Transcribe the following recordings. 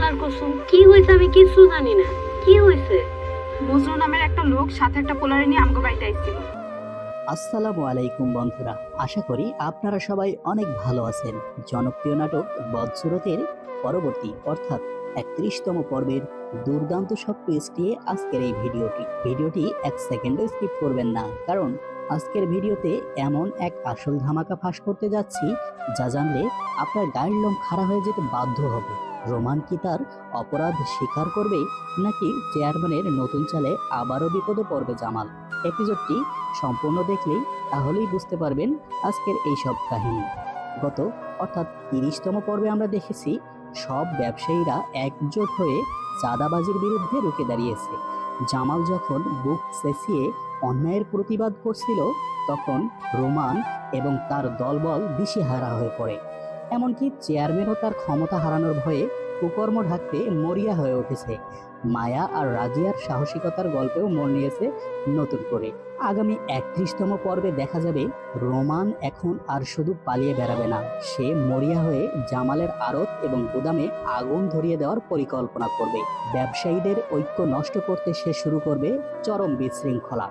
আল্লাহর কসম কি হয়েছে আমি কিছু জানি না। কি হয়েছে? মজনু নামের একটা লোক সাথে একটা পোলারে নিয়ে আমগো বাড়িতে আইছিল। আসসালামু আলাইকুম বন্ধুরা, আশা করি আপনারা সবাই অনেক ভালো আছেন। জনপ্রিয় নাটক বদসুরতের পরবর্তী অর্থাৎ ৩১তম পর্বের দুর্দান্ত সব টুইস্ট নিয়ে আজকের এই ভিডিওটি এক সেকেন্ডও স্কিপ করবেন না, কারণ আজকের ভিডিওতে এমন এক আসল ধামাকা ফাঁস করতে যাচ্ছি যা জানলে আপনার গায়ের লোম খাড়া হয়ে যেতে বাধ্য হবে। রোমান কি তার অপরাধ স্বীকার করবে, নাকি চেয়ারম্যানের নতুন চালে আবারও বিপদে পড়বে জামাল? এপিসোডটি সম্পূর্ণ দেখলেই তাহলেই বুঝতে পারবেন আজকের এই সব কাহিনী। গত অর্থাৎ ৩০তম পর্বে আমরা দেখেছি সব ব্যবসায়ীরা একজোট হয়ে চাঁদাবাজির বিরুদ্ধে রুখে দাঁড়িয়েছে। জামাল যখন বুক চেঁচিয়ে অন্যায়ের প্রতিবাদ করছিল, তখন রোমান এবং তার দলবল দিশেহারা হয়ে পড়ে। এমনকি চেয়ারম্যানও তার ক্ষমতা হারানোর ভয়ে কুকর্ম ঢাকতে মরিয়া হয়ে উঠেছে। মায়া আর রাজিয়ার সাহসিকতার গল্পেও মন নিয়েছে নতুন করে। আগামী ৩১তম পর্বে দেখা যাবে রোমান এখন আর শুধু পালিয়ে বেড়াবে না, সে মরিয়া হয়ে জামালের আড়ত এবং গুদামে আগুন ধরিয়ে দেওয়ার পরিকল্পনা করবে। ব্যবসায়ীদের ঐক্য নষ্ট করতে সে শুরু করবে চরম বিশৃঙ্খলা।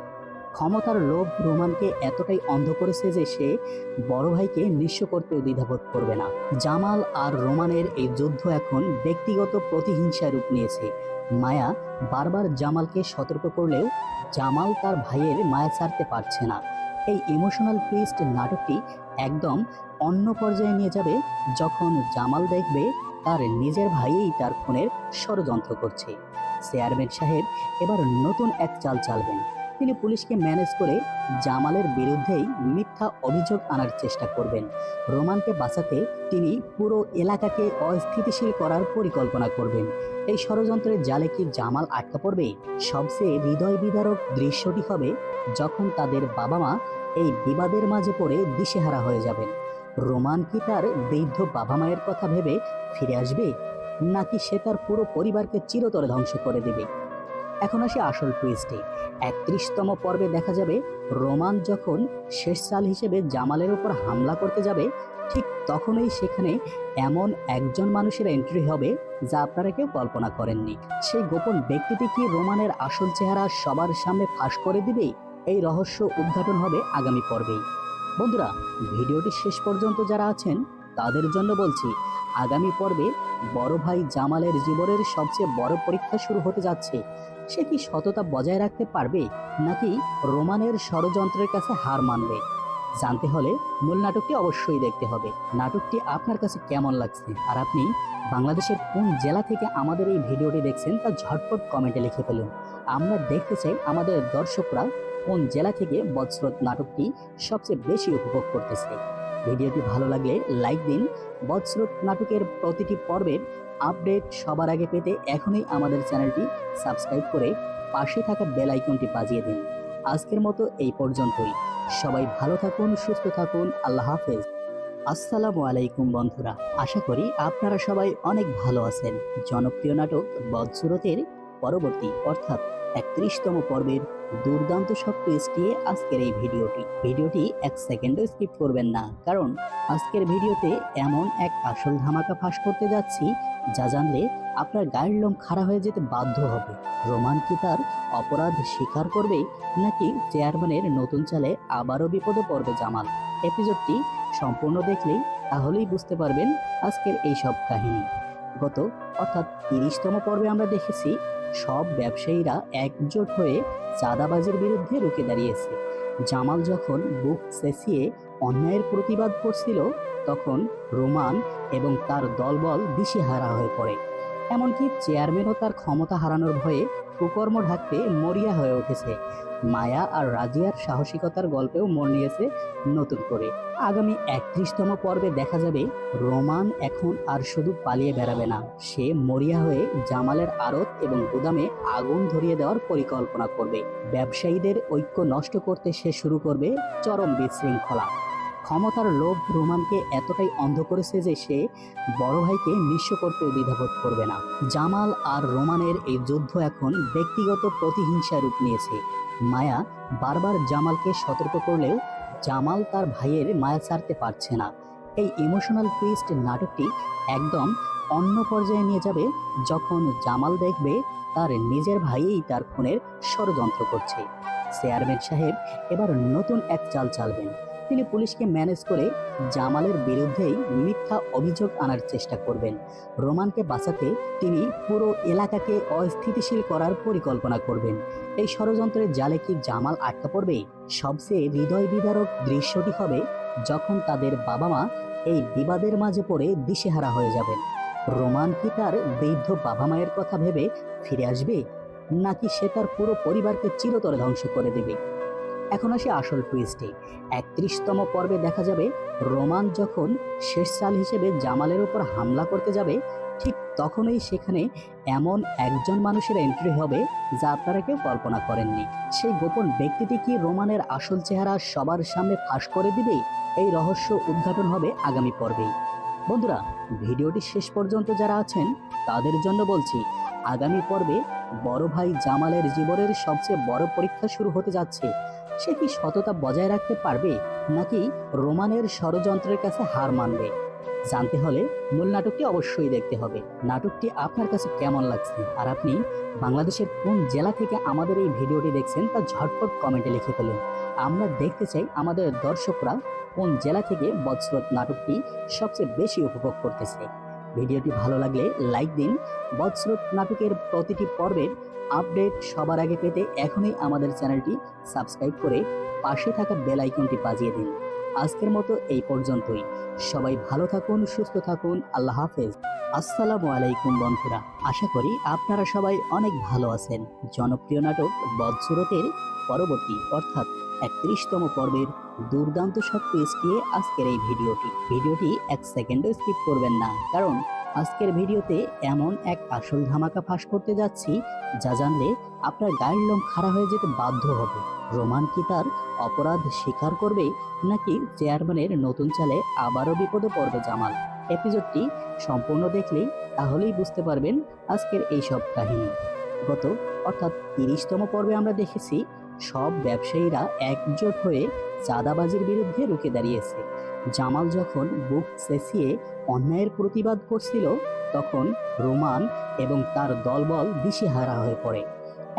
ক্ষমতার লোভ রোমানকে এতটাই অন্ধ করেছে যে সে বড় ভাইকে নিঃস্ব করতেও দ্বিধাবোধ করবে না। জামাল আর রোমানের এই যুদ্ধ এখন ব্যক্তিগত প্রতিহিংসায় রূপ নিয়েছে। মায়া বারবার জামালকে সতর্ক করলেও জামাল তার ভাইয়ের মায়া ছাড়তে পারছে না। এই ইমোশনাল টুইস্ট নাটকটি একদম অন্য পর্যায়ে নিয়ে যাবে যখন জামাল দেখবে তার নিজের ভাইই তার খুনের ষড়যন্ত্র করছে। চেয়ারম্যান সাহেব এবার নতুন এক চাল চালবেন। তিনি পুলিশকে ম্যানেজ করে জামালের বিরুদ্ধেই মিথ্যা অভিযোগ আনার চেষ্টা করবেন। রোমানকে বাঁচাতে তিনি পুরো এলাকাকে অস্থিতিশীল করার পরিকল্পনা করবেন। এই ষড়যন্ত্রের জালে কি জামাল আটকা পড়বে? সবচেয়ে হৃদয় বিদারক দৃশ্যটি হবে যখন তাদের বাবা মা এই বিবাদের মাঝে পড়ে দিশেহারা হয়ে যাবেন। রোমান কি তার বৃদ্ধ বাবা মায়ের কথা ভেবে ফিরে আসবে, নাকি সে তার পুরো পরিবারকে চিরতরে ধ্বংস করে দেবে? এখন আসে আসল টুইস্টে। ৩১তম পর্বে দেখা যাবে রোমান যখন শেষ চাল হিসেবে জামালের উপর হামলা করতে যাবে, ঠিক তখনই সেখানে এমন একজন মানুষের এন্ট্রি হবে যা আপনারা কেউ কল্পনা করেননি। সেই গোপন ব্যক্তিটি কি রোমানের আসল চেহারা সবার সামনে ফাঁস করে দিবে? এই রহস্য উদ্ঘাটন হবে আগামী পর্বেই। বন্ধুরা, ভিডিওটি শেষ পর্যন্ত যারা আছেন তাদের জন্য বলছি, আগামী পর্বে বড় ভাই জামালের জীবনের সবচেয়ে বড় পরীক্ষা শুরু হতে যাচ্ছে। সে কি সততা বজায় রাখতে পারবে, নাকি রোমানের ষড়যন্ত্রের কাছে হার মানবে? জানতে হলে মূল নাটকটি অবশ্যই দেখতে হবে। নাটকটি আপনার কাছে কেমন লাগছে, আর আপনি বাংলাদেশের কোন জেলা থেকে আমাদের এই ভিডিওটি দেখছেন তা ঝটপট কমেন্টে লিখে ফেলুন। আমরা দেখতে চাই আমাদের দর্শকরা কোন জেলা থেকে বদসুরত নাটকটি সবচেয়ে বেশি উপভোগ করতেছে। ভিডিওটি ভালো লাগলে লাইক দিন। বদসুরত নাটকের প্রতিটি পর্বের আপডেট সবার আগে পেতে এখনই আমাদের চ্যানেলটি সাবস্ক্রাইব করে পাশে থাকা বেল আইকনটি বাজিয়ে দিন। আজকের মতো এই পর্যন্তই। সবাই ভালো থাকুন, সুস্থ থাকুন। আল্লাহ হাফেজ। আসসালামু আলাইকুম বন্ধুরা, আশা করি আপনারা সবাই অনেক ভালো আছেন। জনপ্রিয় নাটক বদসুরতের পরবর্তী অর্থাৎ ৩১তম পর্বের দুর্দান্ত সব টুইস্ট নিয়ে আজকের এই ভিডিওটি এক সেকেন্ডও স্কিপ করবেন না, কারণ আজকের ভিডিওতে এমন এক আসল ধামাকা ফাঁস করতে যাচ্ছি যা জানলে আপনার গায়ের লোম খাড়া হয়ে যেতে বাধ্য হবে। রোমান কি তার অপরাধ স্বীকার করবে, নাকি চেয়ারম্যানের নতুন চালে আবারও বিপদে পড়বে জামাল? এপিসোডটি সম্পূর্ণ দেখলেই তাহলেই বুঝতে পারবেন আজকের এই সব কাহিনী। গত অর্থাৎ ৩০তম পর্বে আমরা দেখেছি সব ব্যবসায়ীরা একজোট হয়ে চাঁদাবাজির বিরুদ্ধে রুখে দাঁড়িয়েছে। জামাল যখন বুক চেঁচিয়ে অন্যায়ের প্রতিবাদ করছিল, তখন রোমান এবং তার দলবল দিশেহারা হয়ে পড়ে। এমনকি চেয়ারম্যানও তার ক্ষমতা হারানোর ভয়ে কুকর্ম ঢাকতে মরিয়া হয়ে উঠেছে। মায়া আর রাজিয়ার সাহসিকতার গল্পেও মন নিয়েছে নতুন করে। আগামী ৩১তম পর্বে দেখা যাবে রোমান এখন আর শুধু পালিয়ে বেড়াবে না, সে মরিয়া হয়ে জামালের আড়ত এবং গুদামে আগুন ধরিয়ে দেওয়ার পরিকল্পনা করবে। ব্যবসায়ীদের ঐক্য নষ্ট করতে সে শুরু করবে চরম বিশৃঙ্খলা। ক্ষমতার লোভ রোমানকে এতটাই অন্ধ করেছে যে সে বড় ভাইকে নিঃস্ব করতেও দ্বিধাবোধ করবে না। জামাল আর রোমানের এই যুদ্ধ এখন ব্যক্তিগত প্রতিহিংসায় রূপ নিয়েছে। মায়া বারবার জামালকে সতর্ক করলেও জামাল তার ভাইয়ের মায়া ছাড়তে পারছে না। এই ইমোশনাল টুইস্ট নাটকটি একদম অন্য পর্যায়ে নিয়ে যাবে যখন জামাল দেখবে তার নিজের ভাইই তার খুনের ষড়যন্ত্র করছে। চেয়ারম্যান সাহেব এবার নতুন এক চাল চালবেন। তিনি পুলিশকে ম্যানেজ করে জামালের বিরুদ্ধেই মিথ্যা অভিযোগ আনার চেষ্টা করবেন। রোমানকে বাঁচাতে তিনি পুরো এলাকাকে অস্থিতিশীল করার পরিকল্পনা করবেন। এই ষড়যন্ত্রের জালে কি জামাল আটকা পড়বে? সবচেয়ে হৃদয় বিদারক দৃশ্যটি হবে যখন তাদের বাবা মা এই বিবাদের মাঝে পড়ে দিশেহারা হয়ে যাবেন। রোমান কি তার বৃদ্ধ বাবা মায়ের কথা ভেবে ফিরে আসবে, নাকি সে তার পুরো পরিবারকে চিরতরে ধ্বংস করে দেবে? এখন আসে আসল টুইস্টে। 31তম পর্বে দেখা যাবে রোমান যখন শেষ চাল হিসেবে জামালের উপর হামলা করতে যাবে, ঠিক তখনই সেখানে এমন একজন মানুষের এন্ট্রি হবে যা আপনারা কেউ কল্পনা করেননি। সেই গোপন ব্যক্তিটি কি রোমানের আসল চেহারা সবার সামনে ফাঁস করে দিবে? এই রহস্য উদ্ঘাটন হবে আগামী পর্বেই। বন্ধুরা, ভিডিওটি শেষ পর্যন্ত যারা আছেন তাদের জন্য বলছি, আগামী পর্বে বড় ভাই জামালের জীবনের সবচেয়ে বড় পরীক্ষা শুরু হতে যাচ্ছে। সে কি সততা বজায় রাখতে পারবে, নাকি রোমানের ষড়যন্ত্রের কাছে হার মানবে? জানতে হলে মূল নাটকটি অবশ্যই দেখতে হবে। নাটকটি আপনার কাছে কেমন লাগছে, আর আপনি বাংলাদেশের কোন জেলা থেকে আমাদের এই ভিডিওটি দেখছেন তা ঝটপট কমেন্টে লিখে ফেলুন। আমরা দেখতে চাই আমাদের দর্শকরা কোন জেলা থেকে বজ্রত নাটকটি সবচেয়ে বেশি উপভোগ করতেছে। ভিডিওটি ভালো লাগলে লাইক দিন। বজ্রত নাটকের প্রতিটি পর্বের আপডেট সবার আগে পেতে এখনই আমাদের চ্যানেলটি সাবস্ক্রাইব করে পাশে থাকা বেল আইকনটি বাজিয়ে দিন। আজকের মতো এই পর্যন্তই। সবাই ভালো থাকুন, সুস্থ থাকুন। আল্লাহ হাফেজ। আসসালামু আলাইকুম বন্ধুরা, আশা করি আপনারা সবাই অনেক ভালো আছেন। জনপ্রিয় নাটক বজ্রতের পরবর্তী অর্থাৎ 31তম পর্বের দুর্দান্ত সব টুইস্ট নিয়ে আজকের এই ভিডিওটি 1 সেকেন্ডও স্কিপ করবেন না, কারণ আজকের ভিডিওতে এমন এক আসল ধামাকা ফাঁস করতে যাচ্ছি যা জানলে আপনার গায়ের লোম খাড়া হয়ে যেতে বাধ্য হবে। রোমান কি তার অপরাধ স্বীকার করবে, নাকি চেয়ারম্যানের নতুন চালে আবারও বিপদে পড়বে জামাল? এপিসোডটি সম্পূর্ণ দেখলেই তাহলেই বুঝতে পারবেন আজকের এই সব কাহিনী। অর্থাৎ 30তম পর্বে আমরা দেখেছি সব ব্যবসায়ীরা একজোট হয়ে চাঁদাবাজির বিরুদ্ধে রুখে দাঁড়িয়েছে। জামাল যখন বুক চেঁচিয়ে অন্যায়ের প্রতিবাদ করছিল, তখন রোমান এবং তার দলবল দিশেহারা হয়ে পড়ে।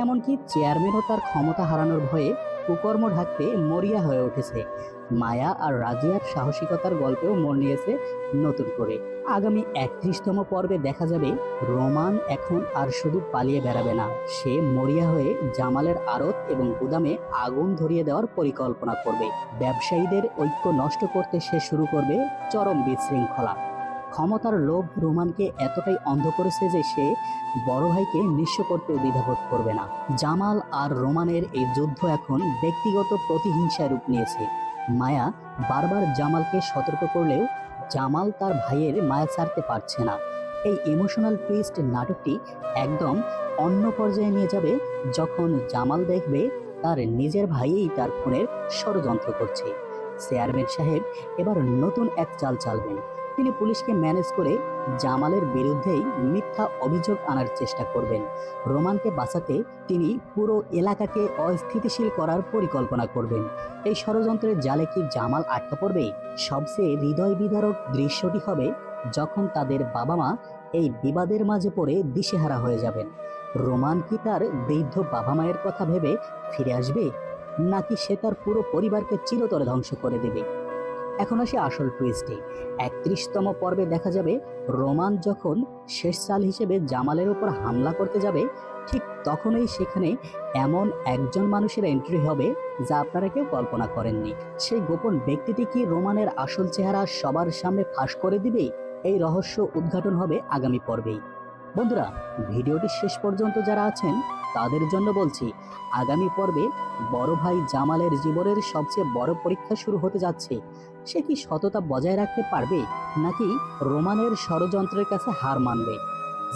এমনকি চেয়ারম্যানও তার ক্ষমতা হারানোর ভয়ে কুকর্ম ঢাকতে মরিয়া হয়ে উঠেছে। মায়া আর রাজিয়ার সাহসিকতার গল্পেও মন নিয়েছে নতুন করে। আগামী 31তম পর্বে দেখা যাবে রোমান এখন আর শুধু পালিয়ে বেড়াবে না, সে মরিয়া হয়ে জামালের আড়ত এবং গুদামে আগুন ধরিয়ে দেওয়ার পরিকল্পনা করবে। ব্যবসায়ীদের ঐক্য নষ্ট করতে সে শুরু করবে চরম বিশৃঙ্খলা। ক্ষমতার লোভ রোমানকে এতটাই অন্ধ করেছে যে সে বড় ভাইকে নিঃস্ব করতে দ্বিধাবোধ করবে না। জামাল আর রোমানের এই যুদ্ধ এখন ব্যক্তিগত প্রতিহিংসায় রূপ নিয়েছে। মায়া বারবার জামালকে সতর্ক করলেও জামাল তার ভাইয়ের মায়া ছাড়তে পারছে না। এই ইমোশনাল টুইস্ট নাটকটি একদম অন্য পর্যায়ে নিয়ে যাবে যখন জামাল দেখবে তার নিজের ভাইই তার খুনের ষড়যন্ত্র করছে। চেয়ারম্যান সাহেব এবার নতুন এক চাল চালবেন। তিনি পুলিশকে ম্যানেজ করে জামালের বিরুদ্ধেই মিথ্যা অভিযোগ আনার চেষ্টা করবেন। রোমানকে বাঁচাতে তিনি পুরো এলাকাকে অস্থিতিশীল করার পরিকল্পনা করবেন। এই ষড়যন্ত্রের জালে কি জামাল আটকা পড়বে? সবচেয়ে হৃদয় বিদারক দৃশ্যটি হবে যখন তাদের বাবা মা এই বিবাদের মাঝে পড়ে দিশেহারা হয়ে যাবেন। রোমান কি তার বৃদ্ধ বাবা মায়ের কথা ভেবে ফিরে আসবে, নাকি সে তার পুরো পরিবারকে চিরতরে ধ্বংস করে দেবে? এখন আসে আসল টুইস্টে। 31তম পর্বে দেখা যাবে রোমান যখন শেষ চাল হিসেবে জামালের উপর হামলা করতে যাবে, ঠিক তখনই সেখানে এমন একজন মানুষের এন্ট্রি হবে যা আপনারা কেউ কল্পনা করেননি। সেই গোপন ব্যক্তিটি কি রোমানের আসল চেহারা সবার সামনে ফাঁস করে দিবে? এই রহস্য উদ্ঘাটন হবে আগামী পর্বেই। বন্ধুরা, ভিডিওটি শেষ পর্যন্ত যারা আছেন তাদের জন্য বলছি, আগামী পর্বে বড় ভাই জামালের জীবনের সবচেয়ে বড় পরীক্ষা শুরু হতে যাচ্ছে। সে কি সততা বজায় রাখতে পারবে, নাকি রোমানের ষড়যন্ত্রের কাছে হার মানবে?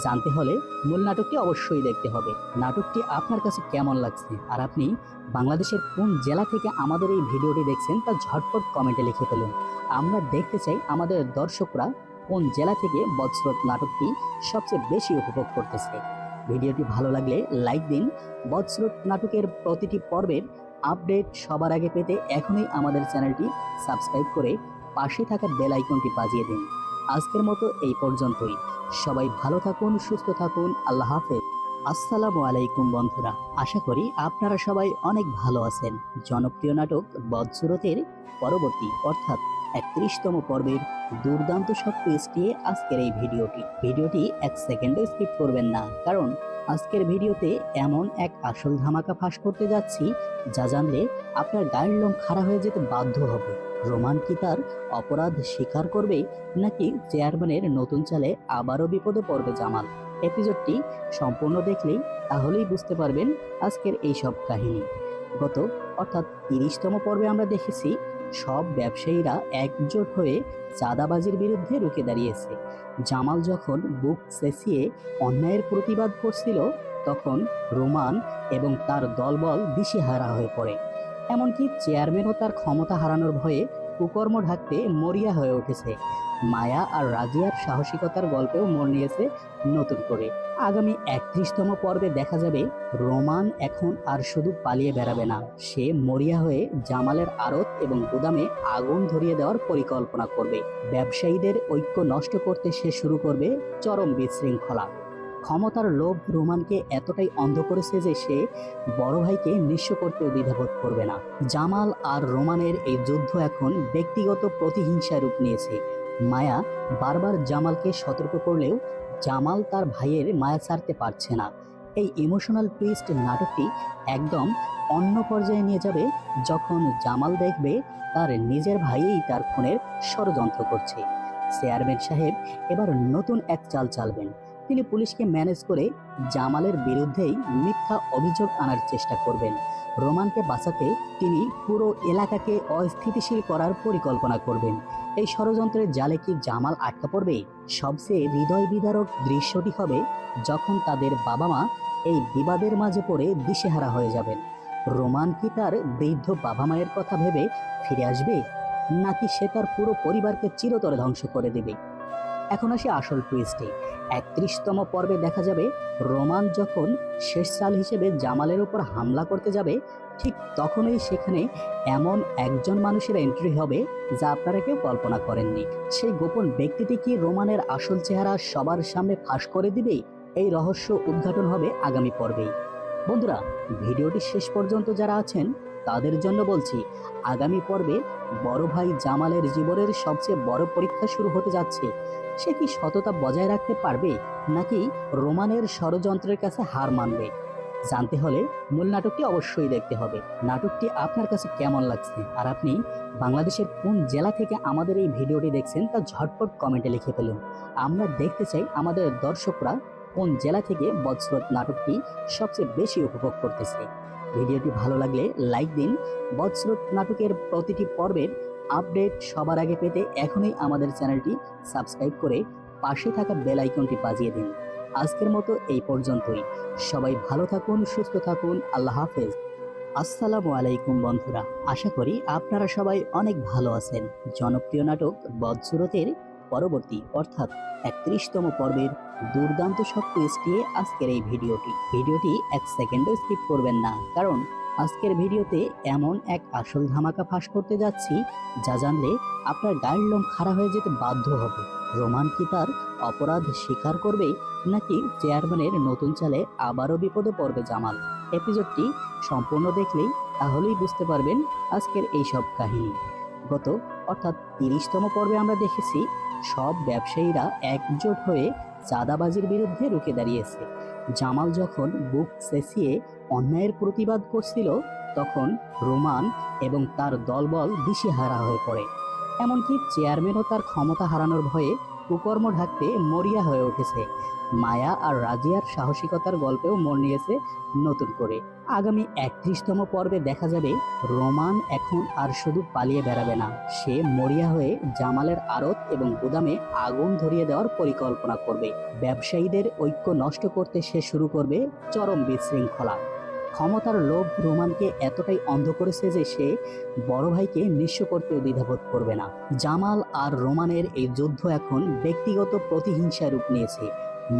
জানতে হলে মূল নাটকটি অবশ্যই দেখতে হবে। নাটকটি আপনার কাছে কেমন লাগছে, আর আপনি বাংলাদেশের কোন জেলা থেকে আমাদের এই ভিডিওটি দেখছেন তা ঝটপট কমেন্টে লিখে ফেলুন। আমরা দেখতে চাই আমাদের দর্শকরা কোন জেলা থেকে বজ্রত নাটকটি সবচেয়ে বেশি উপভোগ করতেছে। ভিডিওটি ভালো লাগলে লাইক দিন। বজ্রত নাটকের প্রতিটি পর্বের আপডেট সবার আগে পেতে এখনই আমাদের চ্যানেলটি সাবস্ক্রাইব করে পাশে থাকা বেল আইকনটি বাজিয়ে দিন। আজকের মতো এই পর্যন্তই। সবাই ভালো থাকুন, সুস্থ থাকুন। আল্লাহ হাফেজ। আসসালামু আলাইকুম বন্ধুরা, আশা করি আপনারা সবাই অনেক ভালো আছেন। জনপ্রিয় নাটক বদসুরতের পরবর্তী অর্থাৎ 31তম পর্বের দুর্দান্ত সব টুইস্ট নিয়ে আজকের এই ভিডিওটি 1 সেকেন্ডও স্কিপ করবেন না, কারণ আজকের ভিডিওতে এমন এক আসল ধামাকা ফাঁস করতে যাচ্ছি যা জানলে আপনার গায়ের লোম খাড়া হয়ে যেতে বাধ্য হবে। রোমান কি তার অপরাধ স্বীকার করবে, নাকি চেয়ারম্যানের নতুন চালে আবারও বিপদে পড়বে জামাল? এপিসোডটি সম্পূর্ণ দেখলেই তাহলেই বুঝতে পারবেন আজকের এই সব কাহিনী। গত অর্থাৎ 30তম পর্বে আমরা দেখেছি সব ব্যবসায়ীরা একজোট হয়ে চাঁদাবাজির বিরুদ্ধে রুখে দাঁড়িয়েছে। জামাল যখন বুক চেঁচিয়ে অন্যায়ের প্রতিবাদ করছিল, তখন রোমান এবং তার দলবল দিশেহারা হয়ে পড়ে। এমনকি চেয়ারম্যানও তার ক্ষমতা হারানোর ভয়ে কুকর্ম ঢাকতে মরিয়া হয়ে উঠেছে। মায়া আর রাজিয়ার সাহসিকতার গল্পেও মোড় নিয়েছে নতুন করে। আগামী 31তম পর্বে দেখা যাবে রোমান এখন আর শুধু পালিয়ে বেড়াবে না, সে মরিয়া হয়ে জামালের আড়ত এবং গুদামে আগুন ধরিয়ে দেওয়ার পরিকল্পনা করবে। ব্যবসায়ীদের ঐক্য নষ্ট করতে সে শুরু করবে চরম বিশৃঙ্খলা। ক্ষমতার লোভ রোমানকে এতটাই অন্ধ করেছে যে সে বড় ভাইকে নিঃস্ব করতেও দ্বিধাবোধ করবে না। জামাল আর রোমানের এই যুদ্ধ এখন ব্যক্তিগত প্রতিহিংসায় রূপ নিয়েছে। মায়া বারবার জামালকে সতর্ক করলেও জামাল তার ভাইয়ের মায়া ছাড়তে পারছে না। এই ইমোশনাল টুইস্ট নাটকটি একদম অন্য পর্যায়ে নিয়ে যাবে যখন জামাল দেখবে তার নিজের ভাইই তার খুনের ষড়যন্ত্র করছে। চেয়ারম্যান সাহেব এবার নতুন এক চাল চালবেন। তিনি পুলিশকে ম্যানেজ করে জামালের বিরুদ্ধেই মিথ্যা অভিযোগ আনার চেষ্টা করবেন। রোমানকে বাঁচাতে তিনি পুরো এলাকাকে অস্থিতিশীল করার পরিকল্পনা করবেন। এই ষড়যন্ত্রের জালে কি জামাল আটকা পড়বে? সবচেয়ে হৃদয় বিদারক দৃশ্যটি হবে যখন তাদের বাবা মা এই বিবাদের মাঝে পড়ে দিশেহারা হয়ে যাবেন। রোমান কি তার বৃদ্ধ বাবা মায়ের কথা ভেবে ফিরে আসবে, নাকি সে তার পুরো পরিবারকে চিরতরে ধ্বংস করে দেবে? এখন আসি আসল টুইস্টে। 31তম পর্বে দেখা যাবে রোমান যখন শেষ চাল হিসেবে জামালের উপর হামলা করতে যাবে, ঠিক তখনই সেখানে এমন একজন মানুষের এন্ট্রি হবে যা আপনারা কেউ কল্পনা করেননি। সেই গোপন ব্যক্তিটি কি রোমানের আসল চেহারা সবার সামনে ফাঁস করে দিবে? এই রহস্য উদ্ঘাটন হবে আগামী পর্বেই। বন্ধুরা, ভিডিওটি শেষ পর্যন্ত যারা আছেন তাদের জন্য বলছি, আগামী পর্বে বড় ভাই জামালের জীবনের সবচেয়ে বড় পরীক্ষা শুরু হতে যাচ্ছে। সে কি সততা বজায় রাখতে পারবে, নাকি রোমানের ষড়যন্ত্রের কাছে হার মানবে? জানতে হলে মূল নাটকটি অবশ্যই দেখতে হবে। নাটকটি আপনার কাছে কেমন লাগছে, আর আপনি বাংলাদেশের কোন জেলা থেকে আমাদের এই ভিডিওটি দেখছেন তা ঝটপট কমেন্টে লিখে ফেলুন। আমরা দেখতে চাই আমাদের দর্শকরা কোন জেলা থেকে বদসুরত নাটকটি সবচেয়ে বেশি উপভোগ করতেছে। ভিডিওটি ভালো লাগলে লাইক দিন। বদসুরত নাটকের প্রতিটি পর্বের আপডেট সবার আগে পেতে এখনই আমাদের চ্যানেলটি সাবস্ক্রাইব করে পাশে থাকা বেল আইকনটি বাজিয়ে দিন। আজকের মতো এই পর্যন্তই। সবাই ভালো থাকুন, সুস্থ থাকুন। আল্লাহ হাফেজ। আসসালামু আলাইকুম বন্ধুরা, আশা করি আপনারা সবাই অনেক ভালো আছেন। জনপ্রিয় নাটক বদসুরতের পরবর্তী অর্থাৎ 31তম পর্বের দুর্দান্ত সব টুইস্ট নিয়ে আজকের এই ভিডিওটি 1 সেকেন্ডও স্কিপ করবেন না, কারণ আজকের ভিডিওতে এমন এক আসল ধামাকা ফাঁস করতে যাচ্ছি যা জানলে আপনার গায়ের লোম খাড়া হয়ে যেতে বাধ্য হবে। রোমান কি তার অপরাধ স্বীকার করবে, নাকি চেয়ারম্যানের নতুন চালে আবারও বিপদে পড়বে জামাল? এপিসোডটি সম্পূর্ণ দেখলেই তাহলেই বুঝতে পারবেন আজকের এই সব কাহিনী। গত অর্থাৎ 30তম পর্বে আমরা দেখেছি সব ব্যবসায়ীরা একজোট হয়ে চাঁদাবাজির বিরুদ্ধে রুখে দাঁড়িয়েছে। জামাল যখন বুক চেঁচিয়ে অন্যায়ের প্রতিবাদ করছিল, তখন রোমান এবং তার দলবল দিশেহারা হয়ে পড়ে। এমনকি চেয়ারম্যানও তার ক্ষমতা হারানোর ভয়ে কুকর্ম ঢাকতে মরিয়া হয়ে উঠেছে। মায়া আর রাজিয়ার সাহসিকতার গল্পেও মোড় নিয়েছে নতুন করে। আগামী 31তম পর্বে দেখা যাবে রোমান এখন আর শুধু পালিয়ে বেড়াবে না, সে মরিয়া হয়ে জামালের আড়ত এবং গুদামে আগুন ধরিয়ে দেওয়ার পরিকল্পনা করবে। ব্যবসায়ীদের ঐক্য নষ্ট করতে সে শুরু করবে চরম বিশৃঙ্খলা। ক্ষমতার লোভ রোমানকে এতটাই অন্ধ করেছে যে সে বড় ভাইকে নিঃস্ব করতেও দ্বিধাবোধ করবে না। জামাল আর রোমানের এই যুদ্ধ এখন ব্যক্তিগত প্রতিহিংসায় রূপ নিয়েছে।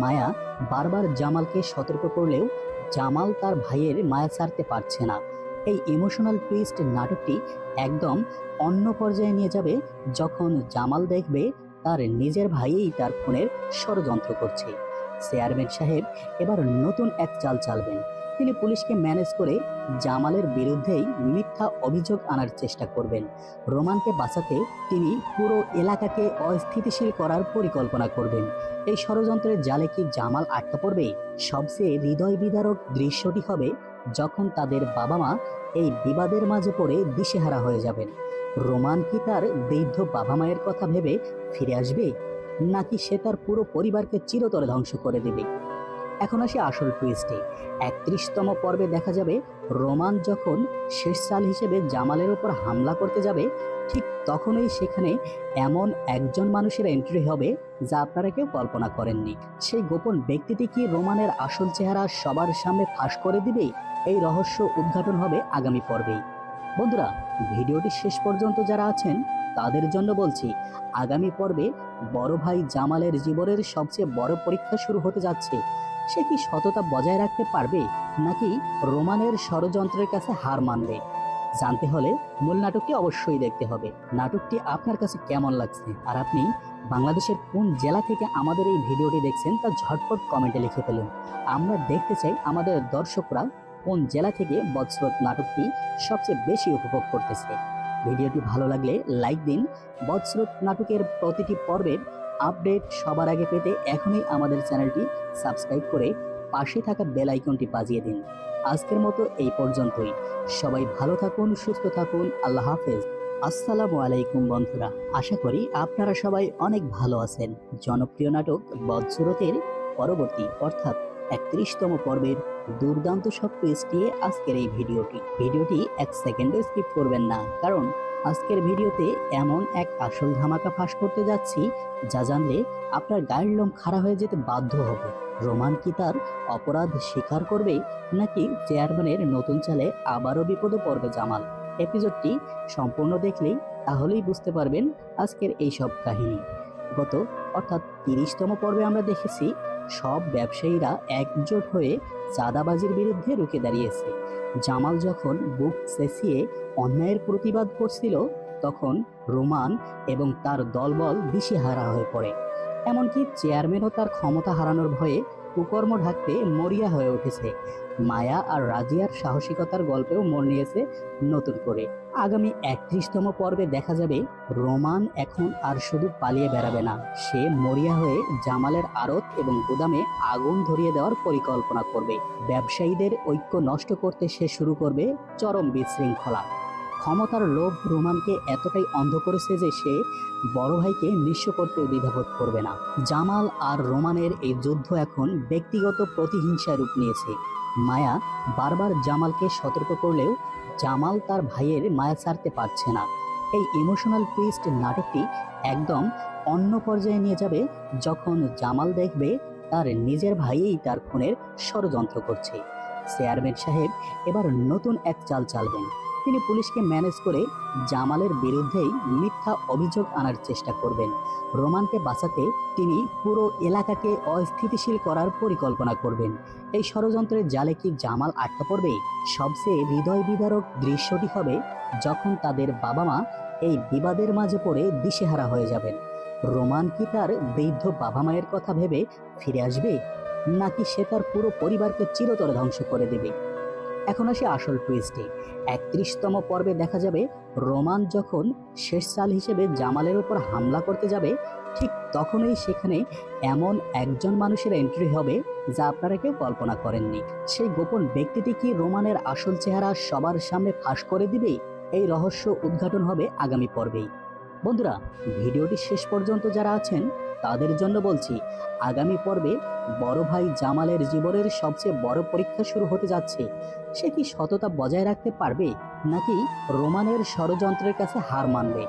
মায়া বারবার জামালকে সতর্ক করলেও জামাল তার ভাইয়ের মায়া ছাড়তে পারছে না। এই ইমোশনাল টুইস্ট নাটকটি একদম অন্য পর্যায়ে নিয়ে যাবে যখন জামাল দেখবে তার নিজের ভাইই তার খুনের ষড়যন্ত্র করছে। চেয়ারম্যান সাহেব এবার নতুন এক চাল চালবেন। তিনি পুলিশকে ম্যানেজ করে জামালের বিরুদ্ধেই মিথ্যা অভিযোগ আনার চেষ্টা করবেন। রোমানকে বাঁচাতে তিনি পুরো এলাকাকে অস্থিতিশীল করার পরিকল্পনা করবেন। এই ষড়যন্ত্রের জালে কি জামাল আটকা পড়বে? সবচেয়ে হৃদয় বিদারক দৃশ্যটি হবে যখন তাদের বাবা মা এই বিবাদের মাঝে পড়ে দিশেহারা হয়ে যাবেন। রোমান কি তার বৃদ্ধ বাবা মায়ের কথা ভেবে ফিরে আসবে, নাকি সে তার পুরো পরিবারকে চিরতরে ধ্বংস করে দেবে? এখন আসি আসল টুইস্টে। ৩১তম পর্বে দেখা যাবে রোমান যখন শেষ চাল হিসেবে জামালের উপর হামলা করতে যাবে, ঠিক তখনই সেখানে এমন একজন মানুষের এন্ট্রি হবে যা আপনারা কেউ কল্পনা করেননি। সেই গোপন ব্যক্তিটি কি রোমানের আসল চেহারা সবার সামনে ফাঁস করে দিবে? এই রহস্য উদ্ঘাটন হবে আগামী পর্বেই। বন্ধুরা, ভিডিওটি শেষ পর্যন্ত যারা আছেন তাদের জন্য বলছি, আগামী পর্বে বড় ভাই জামালের জীবনের সবচেয়ে বড় পরীক্ষা শুরু হতে যাচ্ছে। সে কি সততা বজায় রাখতে পারবে, নাকি রোমানের ষড়যন্ত্রের কাছে হার মানবে? জানতে হলে মূল নাটকটি অবশ্যই দেখতে হবে। নাটকটি আপনার কাছে কেমন লাগছে, আর আপনি বাংলাদেশের কোন জেলা থেকে আমাদের এই ভিডিওটি দেখছেন তা ঝটপট কমেন্টে লিখে ফেলুন। আমরা দেখতে চাই আমাদের দর্শকরা কোন জেলা থেকে বজ্রত নাটকটি সবচেয়ে বেশি উপভোগ করতেছে। ভিডিওটি ভালো লাগলে লাইক দিন। বজ্রত নাটকের প্রতিটি পর্বের আপডেট সবার আগে পেতে এখনই আমাদের চ্যানেলটি সাবস্ক্রাইব করে পাশে থাকা বেল আইকনটি বাজিয়ে দিন। আজকের মতো এই পর্যন্তই। সবাই ভালো থাকুন, সুস্থ থাকুন। আল্লাহ হাফেজ। আসসালামু আলাইকুম বন্ধুরা, আশা করি আপনারা সবাই অনেক ভালো আছেন। জনপ্রিয় নাটক বজ্রতের পরবর্তী অর্থাৎ ৩১তম পর্বের দুর্দান্ত সব টুইস্ট নিয়ে আজকের এই ভিডিওটি ১ সেকেন্ডও স্কিপ করবেন না, কারণ আজকের ভিডিওতে এমন এক আসল ধামাকা ফাঁস করতে যাচ্ছি যা জানলে আপনার গায়ের লোম খাড়া হয়ে যেতে বাধ্য হবে। রোমান কি তার অপরাধ স্বীকার করবে, নাকি চেয়ারম্যানের নতুন চালে আবারও বিপদে পড়বে জামাল? এপিসোডটি সম্পূর্ণ দেখলেই তাহলেই বুঝতে পারবেন আজকের এই সব কাহিনী। গত অর্থাৎ ৩০তম পর্বে আমরা দেখেছি সব ব্যবসায়ীরা একজোট হয়ে চাঁদাবাজির বিরুদ্ধে রুখে দাঁড়িয়েছে। জামাল যখন বুক চেঁচিয়ে অন্যায়ের প্রতিবাদ করছিল, তখন রোমান এবং তার দলবল দিশেহারা হয়ে পড়ে। এমনকি চেয়ারম্যানও তার ক্ষমতা হারানোর ভয়ে কুকর্ম ঢাকতে মরিয়া হয়ে উঠেছে। মায়া আর রাজিয়ার সাহসিকতার গল্পেও মোড় নিয়েছে নতুন করে। আগামী ৩১তম পর্বে দেখা যাবে রোমান এখন আর শুধু পালিয়ে বেড়াবে না, সে মরিয়া হয়ে জামালের আড়ত এবং গুদামে আগুন ধরিয়ে দেওয়ার পরিকল্পনা করবে। ব্যবসায়ীদের ঐক্য নষ্ট করতে সে শুরু করবে চরম বিশৃঙ্খলা। ক্ষমতার লোভ রোমানকে এতটাই অন্ধ করেছে যে সে বড় ভাইকে নিঃস্ব করতেও দ্বিধাবোধ করবে না। জামাল আর রোমানের এই যুদ্ধ এখন ব্যক্তিগত প্রতিহিংসায় রূপ নিয়েছে। মায়া বারবার জামালকে সতর্ক করলেও জামাল তার ভাইয়ের মায়া ছাড়তে পারছে না। এই ইমোশনাল টুইস্ট নাটকটি একদম অন্য পর্যায়ে নিয়ে যাবে যখন জামাল দেখবে তার নিজের ভাইই তার খুনের ষড়যন্ত্র করছে। চেয়ারম্যান সাহেব এবার নতুন এক চাল চালবেন। তিনি পুলিশকে ম্যানেজ করে জামালের বিরুদ্ধেই মিথ্যা অভিযোগ আনার চেষ্টা করবেন। রোমানকে বাঁচাতে তিনি পুরো এলাকাকে অস্থিতিশীল করার পরিকল্পনা করবেন। এই ষড়যন্ত্রের জালে কি জামাল আটকা পড়বে? সবচেয়ে হৃদয় বিদারক দৃশ্যটি হবে যখন তাদের বাবা মা এই বিবাদের মাঝে পড়ে দিশেহারা হয়ে যাবেন। রোমান কি তার বৃদ্ধ বাবা মায়ের কথা ভেবে ফিরে আসবে, নাকি সে তার পুরো পরিবারকে চিরতরে ধ্বংস করে দেবে? এখন আসি আসল টুইস্টে। ৩১তম পর্বে দেখা যাবে রোমান যখন শেষ চাল হিসেবে জামালের উপর হামলা করতে যাবে, ঠিক তখনই সেখানে এমন একজন মানুষের এন্ট্রি হবে যা আপনারা কেউ কল্পনা করেননি। সেই গোপন ব্যক্তিটি কি রোমানের আসল চেহারা সবার সামনে ফাঁস করে দিবে? এই রহস্য উদ্ঘাটন হবে আগামী পর্বেই। বন্ধুরা, ভিডিওটি শেষ পর্যন্ত যারা আছেন তাদের জন্য বলছি, আগামী পর্বে বড় ভাই জামালের জীবনের সবচেয়ে বড় পরীক্ষা শুরু হতে যাচ্ছে। সে কি সততা বজায় রাখতে পারবে, নাকি রোমানের ষড়যন্ত্রের কাছে হার মানবে?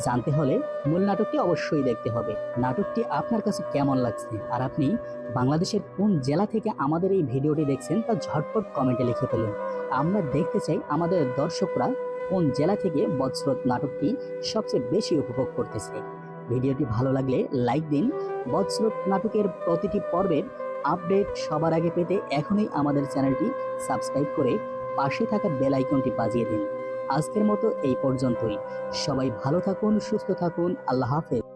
জানতে হলে মূল নাটকটি অবশ্যই দেখতে হবে। নাটকটি আপনার কাছে কেমন লাগছে, আর আপনি বাংলাদেশের কোন জেলা থেকে আমাদের এই ভিডিওটি দেখছেন তা ঝটপট কমেন্টে লিখে ফেলুন। আমরা দেখতে চাই আমাদের দর্শকরা কোন জেলা থেকে বজ্রত নাটকটি সবচেয়ে বেশি উপভোগ করতেছে। ভিডিওটি ভালো লাগলে লাইক দিন। বজ্রত নাটকের প্রতিটি পর্বের আপডেট সবার আগে পেতে এখনই আমাদের চ্যানেলটি সাবস্ক্রাইব করে পাশে থাকা বেল আইকনটি বাজিয়ে দিন। আজকের মতো এই পর্যন্তই। সবাই ভালো থাকুন, সুস্থ থাকুন। আল্লাহ হাফেজ।